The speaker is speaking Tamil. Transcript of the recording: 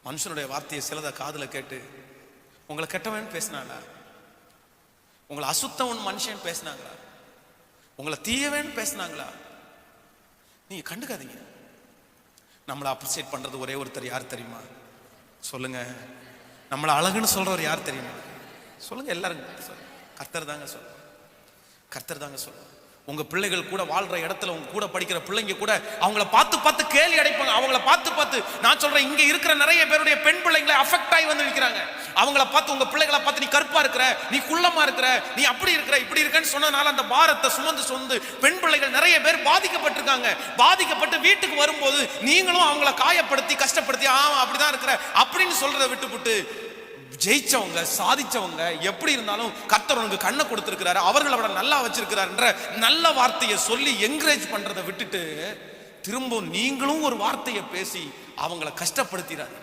மனுஷனுடைய வார்த்தையை சிலதை காதுல கேட்டு உங்களை கெட்டவன் பேசினாங்களா, உங்களை அசுத்தவன் மனுஷன் பேசினாங்களா, உங்களை தீயவன் பேசினாங்களா, நீங்க கண்டுக்காதீங்க. நம்மளை அப்ரிசியேட் பண்றது ஒரே ஒருத்தர் யார் தெரியுமா? சொல்லுங்க. நம்மளை அழகுன்னு சொல்றவர் யார் தெரியுமா? சொல்லுங்க. எல்லாரும் கர்த்தர் தாங்க சொல்லுங்க. கர்த்தர் தாங்க சொல்லுங்க. உங்க பிள்ளைகள் கூட வாழ்ற இடத்துல உங்க கூட படிக்கிற பிள்ளைங்க கூட அவங்கள பார்த்து பார்த்து கேலி அடைப்பாங்க. அவங்கள பார்த்து பார்த்து நான் சொல்றேன், இங்க இருக்கிற நிறைய பேருடைய பெண் பிள்ளைங்களை அஃபெக்ட் ஆகி வந்து நிற்கிறாங்க. அவங்கள பார்த்து உங்க பிள்ளைகளை பார்த்து நீ கருப்பா இருக்கிற, நீ குள்ளமா இருக்கிற, நீ அப்படி இருக்கிற, இப்படி இருக்கன்னு சொன்னனால அந்த பாரத்தை சுமந்து பெண் பிள்ளைகள் நிறைய பேர் பாதிக்கப்பட்டிருக்காங்க. பாதிக்கப்பட்டு வீட்டுக்கு வரும்போது நீங்களும் அவங்கள காயப்படுத்தி கஷ்டப்படுத்தி அப்படிதான் இருக்கிற அப்படின்னு சொல்றதை விட்டுவிட்டு ஜெயிச்சவங்க சாதிச்சவங்க எப்படி இருந்தாலும் கர்த்தர் உனக்கு கண்ணை கொடுத்திருக்கிறாரு, அவர்கள் அவரை நல்லா வச்சிருக்கிறாருன்ற நல்ல வார்த்தையை சொல்லி என்கரேஜ் பண்றதை விட்டுட்டு திரும்ப நீங்களும் ஒரு வார்த்தையை பேசி அவங்கள கஷ்டப்படுத்திடாதீங்க.